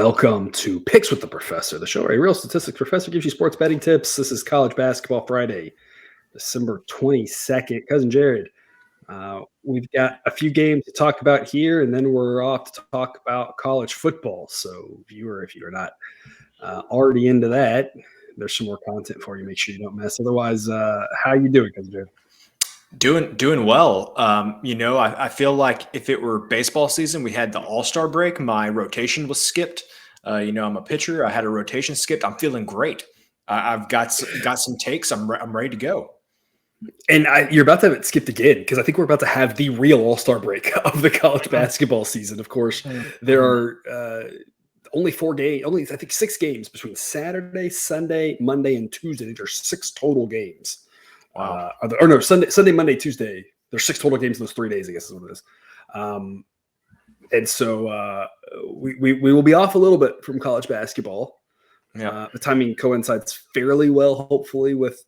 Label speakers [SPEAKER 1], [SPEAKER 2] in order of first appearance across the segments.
[SPEAKER 1] Welcome to Picks with the Professor, the show where a real statistics professor gives you sports betting tips. This is College Basketball Friday, December 22nd. Cousin Jared, we've got a few games to talk about here, and then we're off to talk about college football. So, viewer, if you're not already into that, there's some more content for you. Make sure you don't miss. Otherwise, how you doing, Cousin Jared?
[SPEAKER 2] Doing well. I feel like if it were baseball season, we had the All-Star break. My rotation was skipped. I'm a pitcher. I had a rotation skipped. I'm feeling great. I've got some takes. I'm ready to go.
[SPEAKER 1] And you're about to have it skipped again because I think we're about to have the real All-Star break of the college basketball season. Of course, there are only 4 games, I think 6 games between Saturday, Sunday, Monday, and Tuesday. There's 6 total games.
[SPEAKER 2] Wow.
[SPEAKER 1] Sunday, Monday, Tuesday. There's 6 total games in those 3 days, I guess is what it is. And so we will be off a little bit from college basketball.
[SPEAKER 2] Yeah.
[SPEAKER 1] The timing coincides fairly well, hopefully, with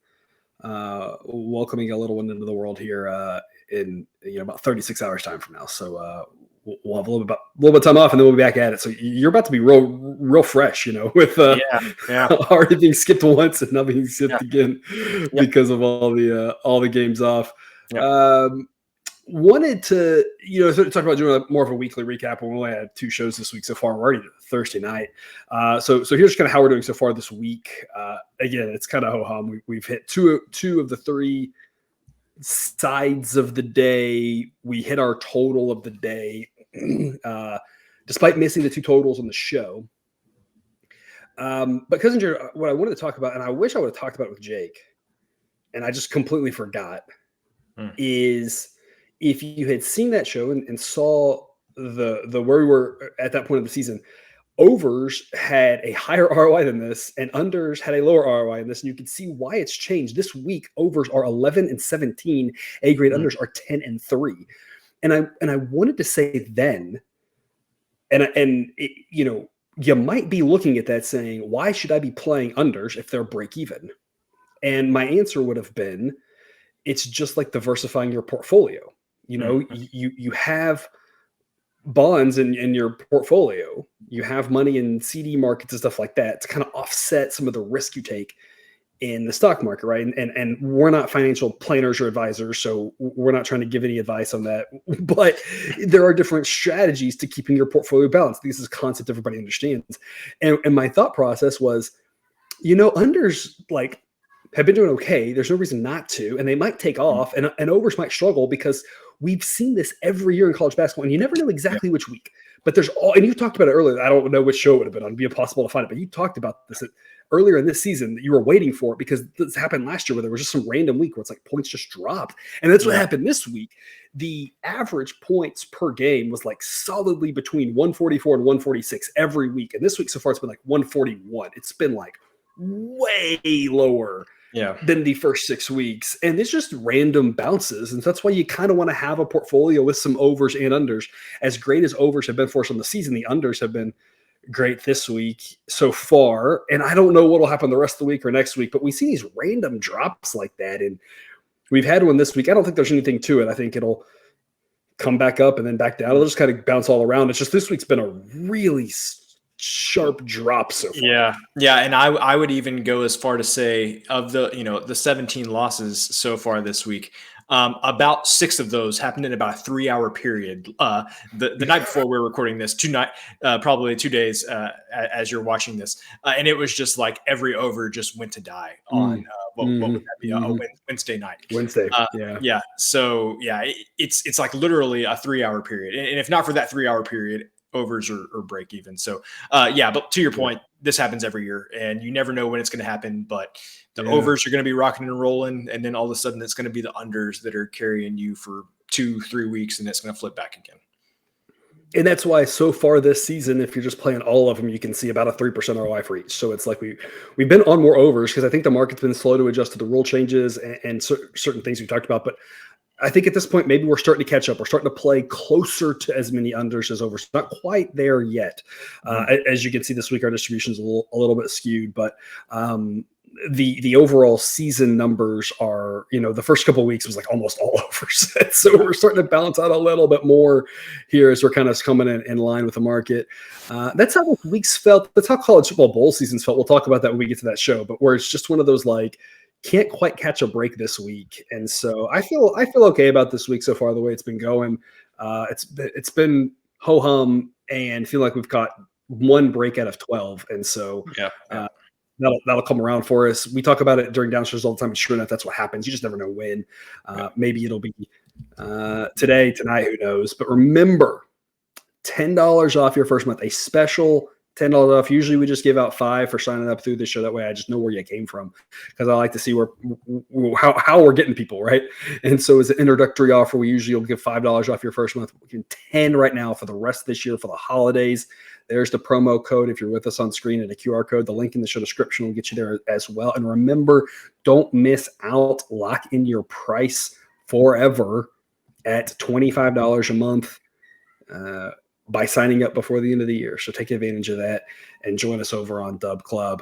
[SPEAKER 1] welcoming a little one into the world here in about 36 hours time from now. So we'll have a little bit of time off, and then we'll be back at it. So you're about to be real fresh, with already being skipped once and not being skipped again because of all the games off. Wanted to talk about doing more of a weekly recap. We only had 2 shows this week so far. We're already Thursday night. So here's kind of how we're doing so far this week. Again, it's kind of ho-hum. We've hit two of the 3 sides of the day. We hit our total of the day, despite missing the 2 totals on the show. But Cousin Jared, what I wanted to talk about, and I wish I would have talked about it with Jake, and I just completely forgot, is if you had seen that show and saw the where we were at that point of the season, overs had a higher ROI than this, and unders had a lower ROI than this, and you can see why it's changed. This week, overs are 11-17, A-grade unders are 10-3, and I wanted to say then, you might be looking at that saying, why should I be playing unders if they're break even? And my answer would have been, it's just like diversifying your portfolio. You have bonds in your portfolio, you have money in CD markets and stuff like that to kind of offset some of the risk you take in the stock market, right? And we're not financial planners or advisors, so we're not trying to give any advice on that. But there are different strategies to keeping your portfolio balanced. This is a concept everybody understands. And my thought process was, unders have been doing okay. There's no reason not to, and they might take off, and overs might struggle because we've seen this every year in college basketball, and you never know exactly which week. But there's and you talked about it earlier. I don't know which show it would have been on. It'd be impossible to find it, but you talked about this earlier in this season that you were waiting for it because this happened last year where there was just some random week where it's like points just dropped, and that's what happened this week. The average points per game was solidly between 144 and 146 every week, and this week so far it's been 141. It's been way lower than the first 6 weeks. And it's just random bounces. And that's why you kind of want to have a portfolio with some overs and unders. As great as overs have been for us on the season, the unders have been great this week so far. And I don't know what will happen the rest of the week or next week, but we see these random drops like that. And we've had one this week. I don't think there's anything to it. I think it'll come back up and then back down. It'll just kind of bounce all around. It's just this week's been a really sharp drop so far.
[SPEAKER 2] Yeah, and I would even go as far to say of the 17 losses so far this week, about 6 of those happened in about a 3-hour period. The night before we were recording this, probably 2 days as you're watching this, and it was just every over just went to die on what would that be? Wednesday night.
[SPEAKER 1] Wednesday.
[SPEAKER 2] Yeah. So it's literally a 3-hour period, and if not for that 3-hour period, overs or break even. So but to your point, this happens every year and you never know when it's going to happen, but the overs are going to be rocking and rolling. And then all of a sudden it's going to be the unders that are carrying you for 2-3 weeks, and it's going to flip back again.
[SPEAKER 1] And that's why so far this season, if you're just playing all of them, you can see about a 3% ROI for each. So it's we've been on more overs because I think the market's been slow to adjust to the rule changes and certain things we talked about. But I think at this point, maybe we're starting to catch up. We're starting to play closer to as many unders as overs. Not quite there yet. As you can see this week, our distribution is a little bit skewed, but the overall season numbers are, the first couple of weeks was like almost all over set. So we're starting to balance out a little bit more here as we're kind of coming in line with the market. That's how the weeks felt. That's how college football bowl seasons felt. We'll talk about that when we get to that show, but where it's just one of those like, can't quite catch a break this week. And so I feel okay about this week so far, the way it's been going. It's been ho-hum and feel like we've got one break out of 12. And so that'll come around for us. We talk about it during downstairs all the time. And sure enough, that's what happens. You just never know when. Maybe it'll be today, tonight, who knows. But remember, $10 off your first month, a special $10 off. Usually we just give out $5 for signing up through the show. That way I just know where you came from, because I like to see how we're getting people, right? And so as an introductory offer, we usually will give $5 off your first month. We're giving 10 right now for the rest of this year for the holidays. There's the promo code if you're with us on screen, and a QR code. The link in the show description will get you there as well. And remember, don't miss out. Lock in your price forever at $25 a month by signing up before the end of the year. So take advantage of that and join us over on Dub Club.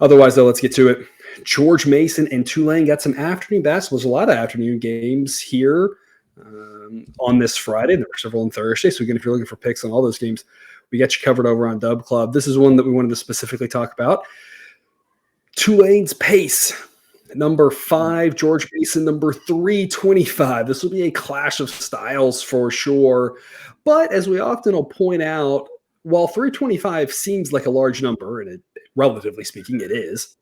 [SPEAKER 1] Otherwise, though, let's get to it. George Mason and Tulane got some afternoon basketball. There's a lot of afternoon games here on this Friday. There were several on Thursday. So again, if you're looking for picks on all those games, we got you covered over on Dub Club. This is one that we wanted to specifically talk about. Tulane's pace, number 5, George Mason, number 325. This will be a clash of styles for sure. But as we often will point out, while 325 seems like a large number, and relatively speaking, it is.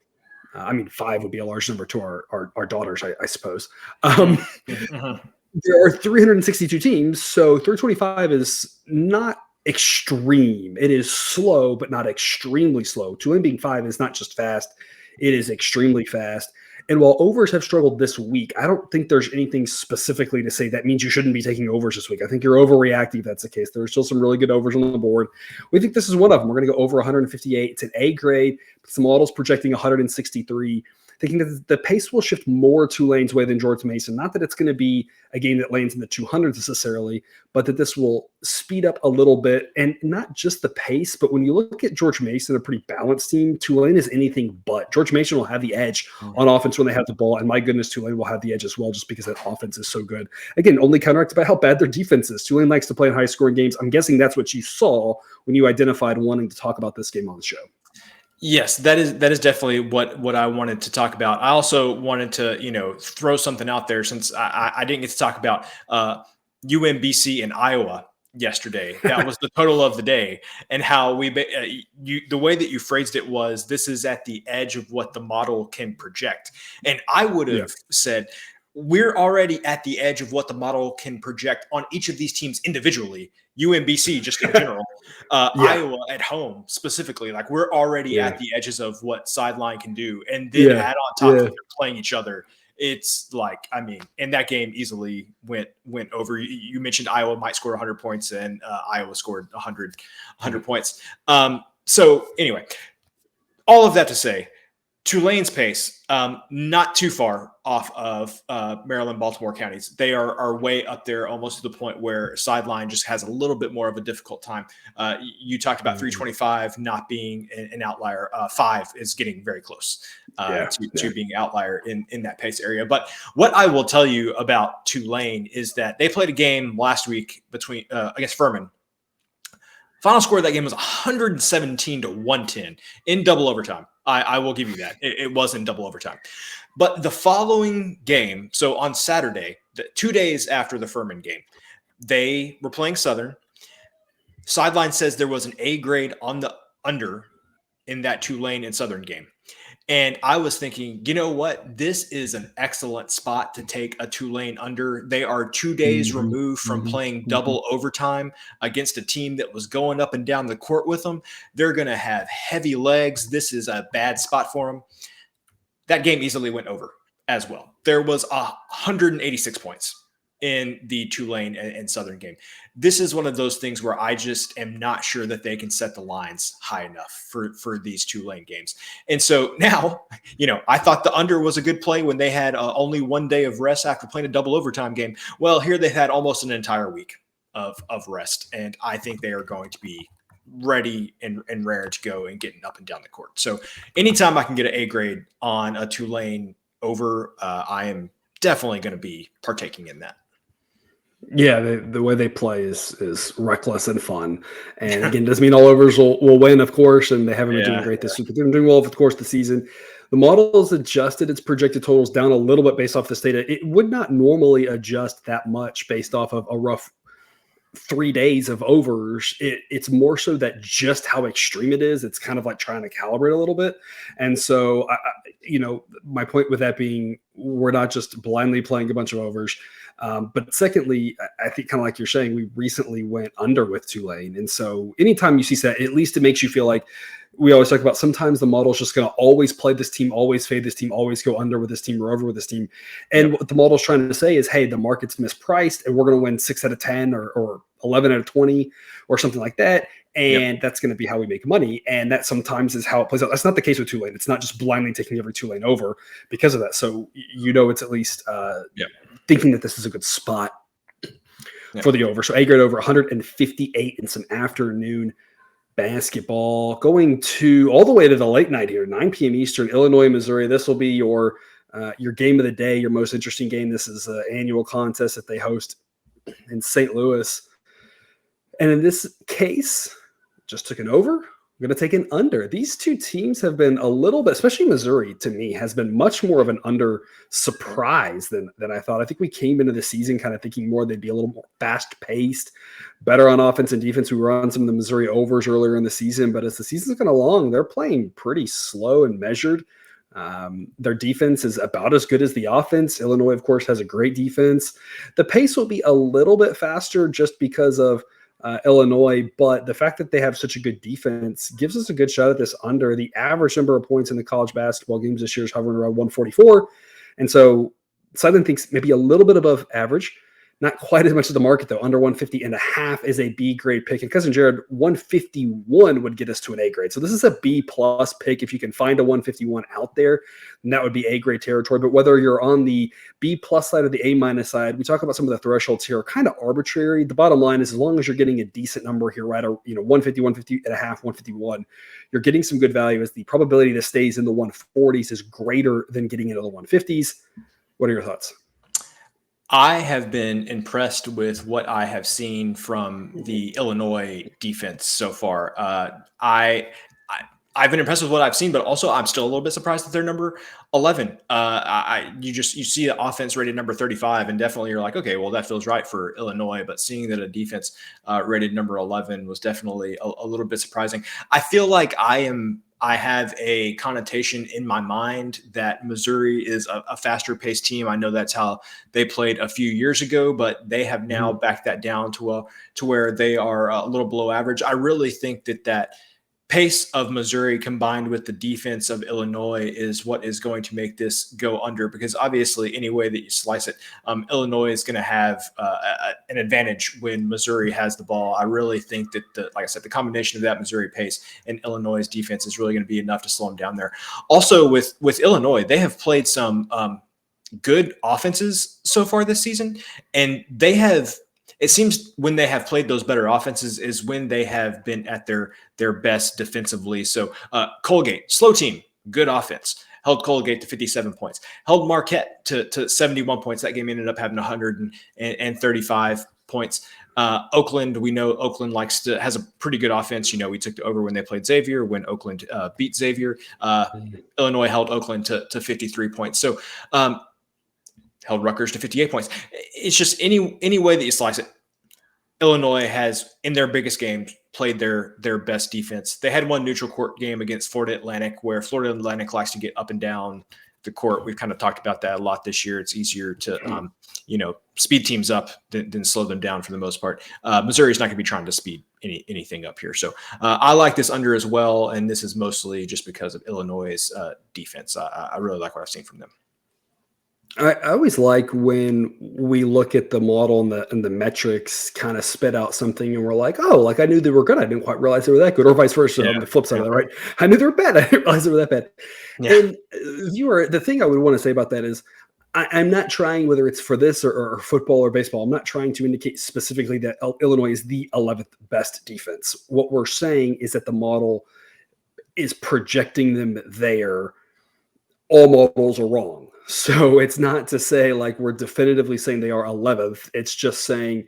[SPEAKER 1] 5 would be a large number to our daughters, I suppose. There are 362 teams, so 325 is not extreme. It is slow, but not extremely slow. Tulane being 5 is not just fast, it is extremely fast. And while overs have struggled this week, I don't think there's anything specifically to say that means you shouldn't be taking overs this week. I think you're overreacting if that's the case. There are still some really good overs on the board. We think this is one of them. We're going to go over 158. It's an A grade. Some models projecting 163. Thinking that the pace will shift more Tulane's way than George Mason. Not that it's going to be a game that lands in the 200s necessarily, but that this will speed up a little bit. And not just the pace, but when you look at George Mason, a pretty balanced team, Tulane is anything but. George Mason will have the edge on offense when they have the ball, and my goodness, Tulane will have the edge as well just because that offense is so good. Again, only counteracted by how bad their defense is. Tulane likes to play in high-scoring games. I'm guessing that's what you saw when you identified wanting to talk about this game on the show.
[SPEAKER 2] Yes, that is definitely what I wanted to talk about. I also wanted to, throw something out there since I didn't get to talk about UMBC and Iowa yesterday. That was the total of the day, and how the way that you phrased it was, this is at the edge of what the model can project. And I would have said, we're already at the edge of what the model can project on each of these teams individually. UMBC just in general, Iowa at home specifically, like we're already at the edges of what sideline can do. And then add on top of it, playing each other. It's like, and that game easily went over. You mentioned Iowa might score 100 points, and Iowa scored 100 points. So anyway, all of that to say, Tulane's pace, not too far off of Maryland, Baltimore counties. They are way up there, almost to the point where sideline just has a little bit more of a difficult time. You talked about 325 not being an outlier. 5 is getting very close to being an outlier in that pace area. But what I will tell you about Tulane is that they played a game last week against Furman. Final score of that game was 117-110 in double overtime. I will give you that. It was in double overtime. But the following game, so on Saturday, 2 days after the Furman game, they were playing Southern. Sideline says there was an A grade on the under in that Tulane and Southern game. And I was thinking, you know what? This is an excellent spot to take a Tulane under. They are 2 days removed from playing double overtime against a team that was going up and down the court with them. They're going to have heavy legs. This is a bad spot for them. That game easily went over as well. There was 186 points in the Tulane and Southern game. This is one of those things where I just am not sure that they can set the lines high enough for these Tulane games. And so now, I thought the under was a good play when they had only 1 day of rest after playing a double overtime game. Well, here they've had almost an entire week of rest, and I think they are going to be ready and rare to go and getting up and down the court. So anytime I can get an A grade on a Tulane over, I am definitely going to be partaking in that.
[SPEAKER 1] Yeah, the way they play is reckless and fun. And again, doesn't mean all overs will win, of course, and they haven't been doing great this week. But they've been doing well over the course of the season. The model has adjusted its projected totals down a little bit based off this data. It would not normally adjust that much based off of a rough 3 days of overs. It's more so that just how extreme it is. It's kind of like trying to calibrate a little bit. And so, my point with that being, we're not just blindly playing a bunch of overs. But secondly, I think kind of like you're saying, we recently went under with Tulane. And so anytime you see that, at least it makes you feel like we always talk about sometimes the model is just going to always play this team, always fade this team, always go under with this team or over with this team. And what the model is trying to say is, hey, the market's mispriced and we're going to win 6 out of 10 or 11 out of 20 or something like that. And that's going to be how we make money. And that sometimes is how it plays out. That's not the case with Tulane. It's not just blindly taking every Tulane over because of that. So, it's at least thinking that this is a good spot for the over. So A grade over 158 in some afternoon basketball, going to all the way to the late night here, 9 p.m. Eastern, Illinois, Missouri. This will be your game of the day, your most interesting game. This is an annual contest that they host in St. Louis. And in this case, just took an over. I'm going to take an under. These two teams have been a little bit, especially Missouri, to me, has been much more of an under surprise than I thought. I think we came into the season kind of thinking more they'd be a little more fast-paced, better on offense and defense. We were on some of the Missouri overs earlier in the season, but as the season's gone along, they're playing pretty slow and measured. Their defense is about as good as the offense. Illinois, of course, has a great defense. The pace will be a little bit faster just because of Illinois, but the fact that they have such a good defense gives us a good shot at this under. The average number of points in the college basketball games this year is hovering around 144. And so Sideline thinks maybe a little bit above average, not quite as much as the market though. Under 150.5 is a B grade pick. And Cousin Jared, 151 would get us to an A grade. So this is a B plus pick. If you can find a 151 out there, then that would be A grade territory. But whether you're on the B plus side or the A minus side, we talk about some of the thresholds here are kind of arbitrary. The bottom line is as long as you're getting a decent number here, right? 150, 150.5, 151, you're getting some good value as the probability that stays in the 140s is greater than getting into the 150s. What are your thoughts?
[SPEAKER 2] I have been impressed with what I have seen from the Illinois defense so far. I've been impressed with what I've seen, but also I'm still a little bit surprised that they're number 11. You see the offense rated number 35, and definitely you're like, okay, well that feels right for Illinois. But seeing that a defense rated number 11 was definitely a little bit surprising. I feel like I have a connotation in my mind that Missouri is a faster paced team. I know that's how they played a few years ago, but they have now backed that down to where they are a little below average. I really think that pace of Missouri combined with the defense of Illinois is what is going to make this go under, because obviously any way that you slice it, Illinois is going to have an advantage when Missouri has the ball. I really think that like I said, the combination of that Missouri pace and Illinois' defense is really going to be enough to slow them down there. Also with Illinois, they have played some good offenses so far this season, and it seems when they have played those better offenses is when they have been at their best defensively. So Colgate, slow team, good offense, held Colgate to 57 points, held Marquette to 71 points. That game ended up having 135 points. Oakland, we know Oakland has a pretty good offense. We took the over when they played Xavier, when Oakland beat Xavier. Illinois held Oakland to 53 points. So held Rutgers to 58 points. It's just any way that you slice it, Illinois has, in their biggest games, played their best defense. They had one neutral court game against Florida Atlantic, where Florida Atlantic likes to get up and down the court. We've kind of talked about that a lot this year. It's easier to speed teams up than slow them down for the most part. Missouri is not going to be trying to speed anything up here. So I like this under as well, and this is mostly just because of Illinois' defense. I really like what I've seen from them.
[SPEAKER 1] I always like when we look at the model and the metrics kind of spit out something and we're like, oh, like I knew they were good. I didn't quite realize they were that good, or vice versa on the flip side of that, right? I knew they were bad. I didn't realize they were that bad. Yeah. And the thing I would want to say about that is I'm not trying, whether it's for this or football or baseball, I'm not trying to indicate specifically that Illinois is the 11th best defense. What we're saying is that the model is projecting them there. All models are wrong. So it's not to say like we're definitively saying they are 11th. It's just saying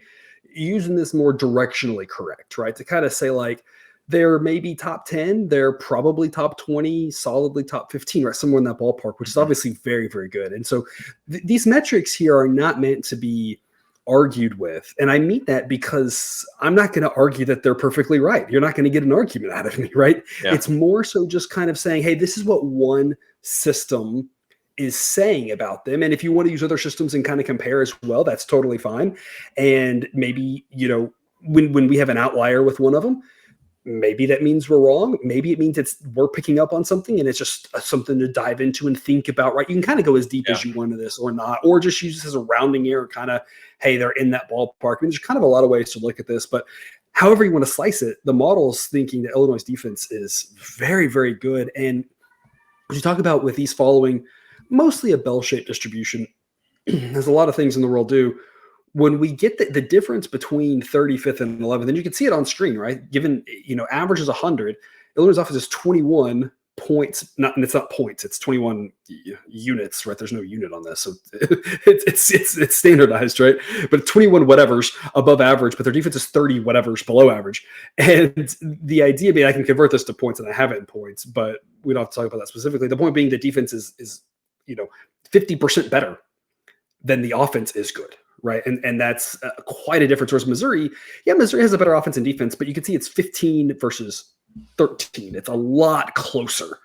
[SPEAKER 1] using this more directionally correct, right? To kind of say like they're maybe top 10, they're probably top 20, solidly top 15, right? Somewhere in that ballpark, which is obviously very, very good. And so these metrics here are not meant to be argued with. And I mean that because I'm not going to argue that they're perfectly right. You're not going to get an argument out of me, right?
[SPEAKER 2] Yeah.
[SPEAKER 1] It's more so just kind of saying, hey, this is what one system is saying about them. And if you want to use other systems and kind of compare as well, that's totally fine. And maybe, you know, when we have an outlier with one of them, maybe that means we're wrong. Maybe it means we're picking up on something and it's just something to dive into and think about, right? You can kind of go as deep as you want into this or not, or just use this as a rounding error, kind of, hey, they're in that ballpark. I mean, there's kind of a lot of ways to look at this, but however you want to slice it, the model's thinking that Illinois' defense is very, very good. And as you talk about with these following mostly a bell-shaped distribution, as a lot of things in the world do, when we get the difference between 35th and 11th, then you can see it on screen, right? Given, you know, average is 100, Illinois' offense is 21 points. And it's not points, it's 21 units, right? There's no unit on this, so it's standardized, right? But 21 whatevers above average, but their defense is 30 whatevers below average. And the idea being, I can convert this to points, and I have it in points, but we don't have to talk about that specifically. The point being, the defense is 50% better than the offense is good. Right. And that's quite a difference. Whereas Missouri has a better offense and defense, but you can see it's 15 versus 13. It's a lot closer.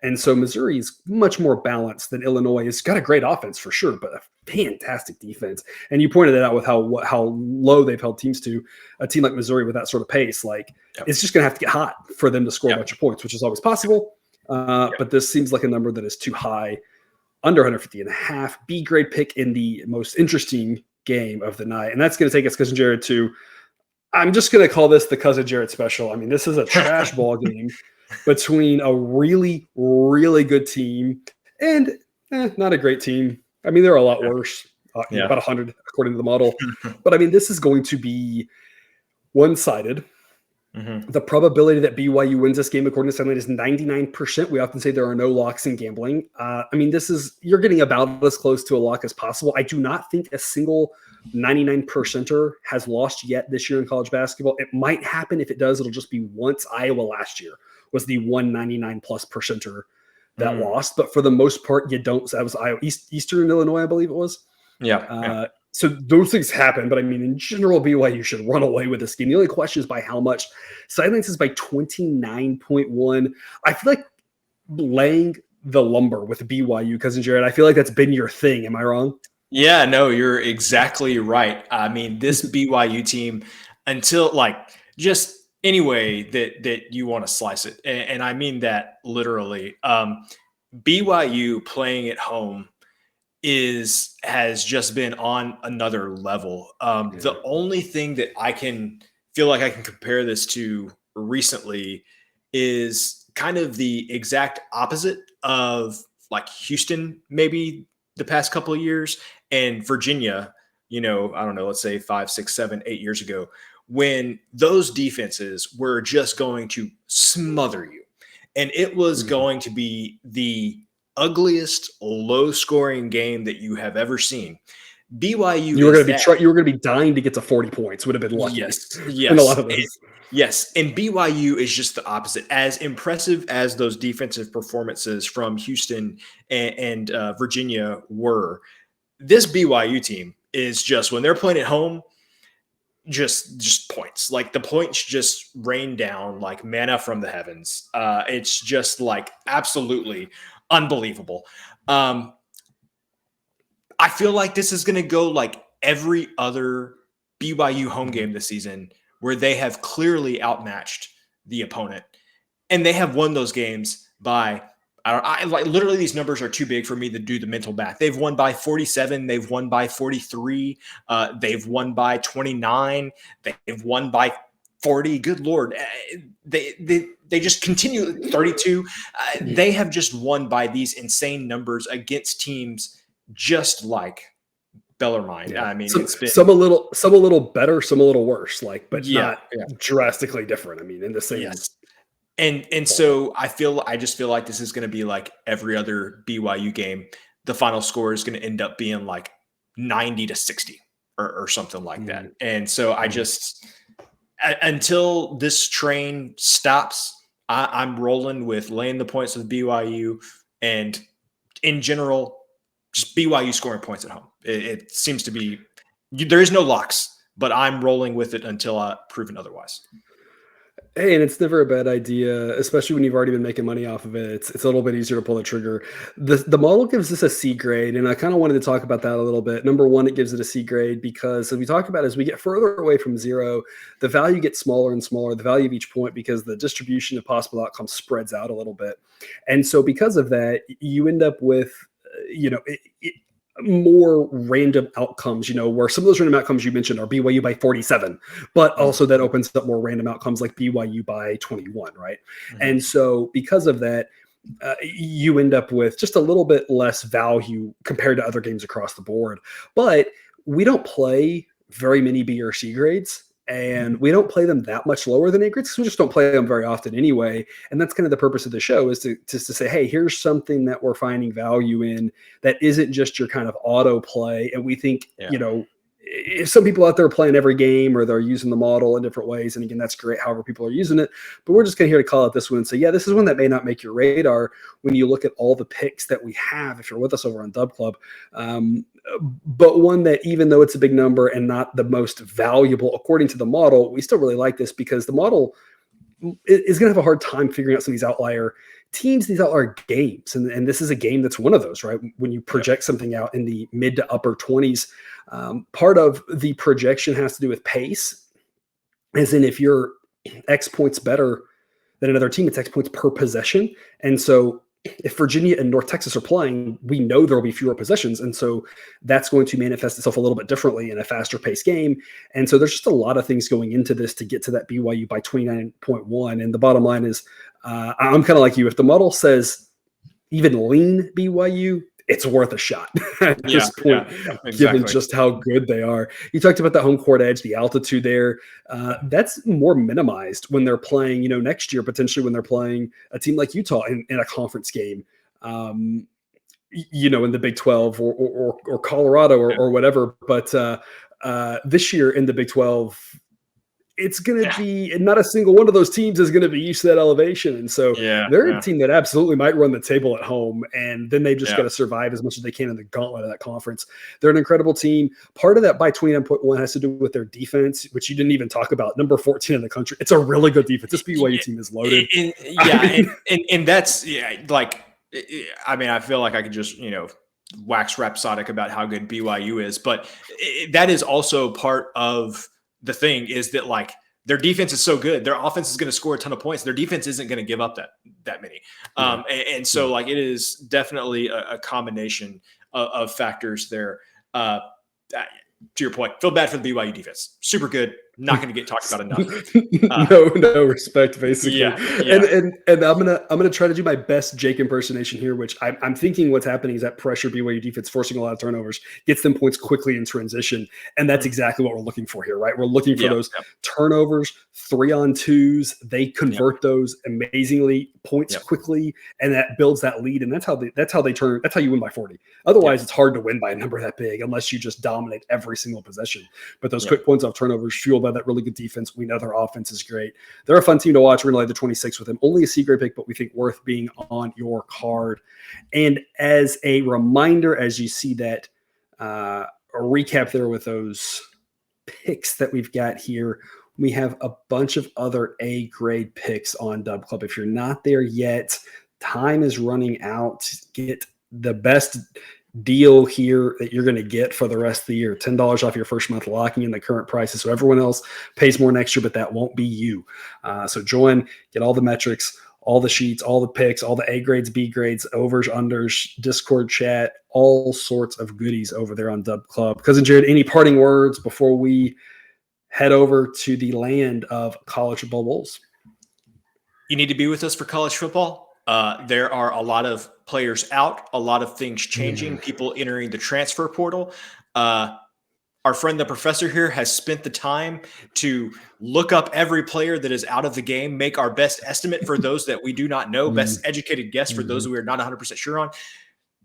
[SPEAKER 1] And so Missouri is much more balanced than Illinois. It's got a great offense for sure, but a fantastic defense. And you pointed it out with how low they've held teams to. A team like Missouri with that sort of pace, like it's just going to have to get hot for them to score a bunch of points, which is always possible. But this seems like a number that is too high, under 150.5. B grade pick in the most interesting game of the night, and that's going to take us, Cousin Jared, to, I'm just going to call this the Cousin Jared special. I mean, this is a trash ball game between a really, really good team and not a great team. I mean, they're a lot worse, about 100 according to the model. But I mean, this is going to be one-sided. Mm-hmm. The probability that BYU wins this game, according to Sunlight, is 99%. We often say there are no locks in gambling. I mean, you're getting about as close to a lock as possible. I do not think a single 99%er has lost yet this year in college basketball. It might happen. If it does, it'll just be once. Iowa last year was the 199 plus percenter that lost. But for the most part, you don't. That was Iowa, Eastern Illinois, I believe it was.
[SPEAKER 2] Yeah.
[SPEAKER 1] So those things happen, but I mean, in general, BYU should run away with this game. The only question is by how much. Silence is by 29.1. I feel like laying the lumber with BYU, Cousin Jared, I feel like that's been your thing. Am I wrong?
[SPEAKER 2] Yeah, no, you're exactly right. I mean, this BYU team, until just any way that you want to slice it, and I mean that literally, BYU playing at home has just been on another level. The only thing that I can feel like I can compare this to recently is kind of the exact opposite of like Houston, maybe the past couple of years, and Virginia, I don't know, let's say 5, 6, 7, 8 years ago, when those defenses were just going to smother you. And it was going to be the ugliest low-scoring game that you have ever seen. BYU, you were
[SPEAKER 1] going to be dying to get to 40 points. Would have been lucky.
[SPEAKER 2] Yes,
[SPEAKER 1] in a lot of those.
[SPEAKER 2] Yes, and BYU is just the opposite. As impressive as those defensive performances from Houston and Virginia were, this BYU team is just, when they're playing at home, just points. Like the points just rain down like manna from the heavens. It's just like absolutely unbelievable. I feel like this is going to go like every other BYU home game this season, where they have clearly outmatched the opponent, and they have won those games by, literally these numbers are too big for me to do the mental math. They've won by 47. They've won by 43. They've won by 29. They've won by 40. Good Lord. They just continue 32. They have just won by these insane numbers against teams just like Bellarmine.
[SPEAKER 1] Yeah.
[SPEAKER 2] I mean, it's been
[SPEAKER 1] some a little better, some a little worse, like, but
[SPEAKER 2] yeah,
[SPEAKER 1] not drastically different. I mean, in the same
[SPEAKER 2] yes. And so I just feel like this is going to be like every other BYU game. The final score is going to end up being like 90-60 or something like that. And so I just until this train stops, I'm rolling with laying the points with BYU, and in general, just BYU scoring points at home. It seems to be there is no locks, but I'm rolling with it until proven otherwise.
[SPEAKER 1] Hey, and it's never a bad idea, especially when you've already been making money off of it. It's a little bit easier to pull the trigger. The model gives this a C grade, and I kind of wanted to talk about that a little bit. Number one, it gives it a C grade because, as we talk about, as we get further away from zero, the value gets smaller and smaller, the value of each point, because the distribution of possible outcomes spreads out a little bit. And so because of that, you end up with, more random outcomes, where some of those random outcomes you mentioned are BYU by 47, but also that opens up more random outcomes like BYU by 21, right? And so because of that, you end up with just a little bit less value compared to other games across the board. But we don't play very many B or C grades, and we don't play them that much lower than A grades because we just don't play them very often anyway. And that's kind of the purpose of the show, is to say, hey, here's something that we're finding value in that isn't just your kind of auto play. And we think, if some people out there are playing every game, or they're using the model in different ways, and again, that's great, however people are using it, but we're just going to here to call out this one and say, yeah, this is one that may not make your radar when you look at all the picks that we have if you're with us over on Dub Club, but one that, even though it's a big number and not the most valuable according to the model, we still really like this because the model is going to have a hard time figuring out some of these outlier teams, these outlier games. And this is a game that's one of those, right? When you project something out in the mid to upper 20s, part of the projection has to do with pace, as in if you're X points better than another team, it's X points per possession. And so if Virginia and North Texas are playing, we know there will be fewer possessions. And so that's going to manifest itself a little bit differently in a faster paced game. And so there's just a lot of things going into this to get to that BYU by 29.1. And the bottom line is, I'm kind of like you. If the model says even lean BYU, it's worth a shot at this point, given just how good they are. You talked about that home court edge, the altitude there. That's more minimized when they're playing, next year, potentially when they're playing a team like Utah in a conference game, in the Big 12 or Colorado or whatever. But this year in the Big 12, it's going to be, not a single one of those teams is going to be used to that elevation. And so they're a team that absolutely might run the table at home, and then they've just got to survive as much as they can in the gauntlet of that conference. They're an incredible team. Part of that by 29.1 has to do with their defense, which you didn't even talk about. Number 14 in the country. It's a really good defense. This BYU team is loaded.
[SPEAKER 2] And that's I feel like I could just, wax rhapsodic about how good BYU is, but that is also part of the thing, is that like their defense is so good, their offense is going to score a ton of points. Their defense isn't going to give up that many. And so like it is definitely a combination of factors there. To your point, feel bad for the BYU defense. Super good. Not going to get talked about enough.
[SPEAKER 1] No respect, basically. And I'm gonna try to do my best Jake impersonation here, which I'm thinking what's happening is that pressure BYU defense forcing a lot of turnovers gets them points quickly in transition, and that's exactly what we're looking for here, right? We're looking for those turnovers, 3-on-2s. They convert those amazingly points quickly, and that builds that lead, and that's how you win by 40. Otherwise, it's hard to win by a number that big unless you just dominate every single possession. But those quick points off turnovers fueled by that really good defense. We know their offense is great. They're a fun team to watch. We're going to lay the 26 with them. Only a C grade pick, but we think worth being on your card. And as a reminder, as you see that a recap there with those picks that we've got here, we have a bunch of other A grade picks on Dub Club. If you're not there yet, time is running out. Get the best deal here that you're going to get for the rest of the year. $10 off your first month, locking in the current prices. So everyone else pays more next year, but that won't be you. So join, get all the metrics, all the sheets, all the picks, all the A grades, B grades, overs, unders, Discord chat, all sorts of goodies over there on Dub Club. Cousin Jared, any parting words before we head over to the land of college football bowls?
[SPEAKER 2] You need to be with us for college football. There are a lot of players out, a lot of things changing, people entering the transfer portal. Our friend, the professor here, has spent the time to look up every player that is out of the game, make our best estimate for those that we do not know, best educated guess for those we are not 100% sure on,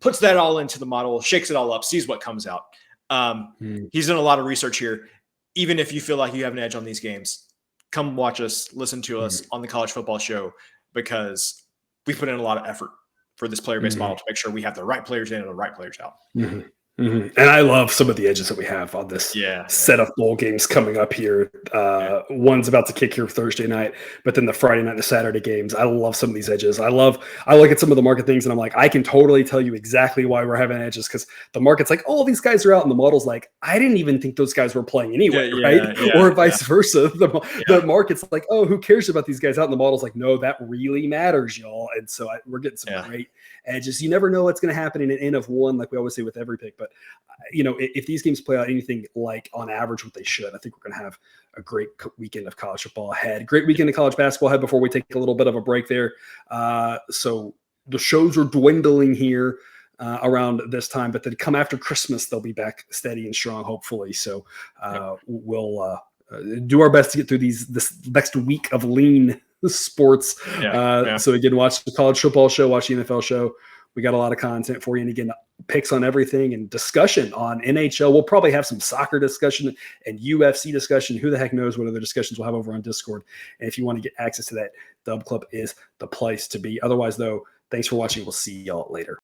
[SPEAKER 2] puts that all into the model, shakes it all up, sees what comes out. He's done a lot of research here. Even if you feel like you have an edge on these games, come watch us, listen to us on the College Football Show, because we put in a lot of effort for this player-based model to make sure we have the right players in and the right players out.
[SPEAKER 1] And I love some of the edges that we have on this set of bowl games coming up here. One's about to kick here Thursday night, but then the Friday night and the Saturday games. I love some of these edges. I look at some of the market things and I'm like, I can totally tell you exactly why we're having edges, because the market's like, oh, these guys are out, and the model's like, I didn't even think those guys were playing anyway, right? Or vice versa. The market's like, oh, who cares about these guys out? And the model's like, no, that really matters, y'all. And so we're getting some great edges. You never know what's going to happen in an N of one, like we always say with every pick. But if these games play out anything like on average what they should, I think we're going to have a great weekend of college football ahead. Great weekend of college basketball ahead before we take a little bit of a break there. So the shows are dwindling here around this time, but then come after Christmas, they'll be back steady and strong, hopefully. So we'll do our best to get through this next week of lean sports. So again, watch the College Football Show, watch the NFL show. We got a lot of content for you. And again, picks on everything and discussion on NHL. We'll probably have some soccer discussion and UFC discussion. Who the heck knows what other discussions we'll have over on Discord. And if you want to get access to that, Dub Club is the place to be. Otherwise, though, thanks for watching. We'll see y'all later.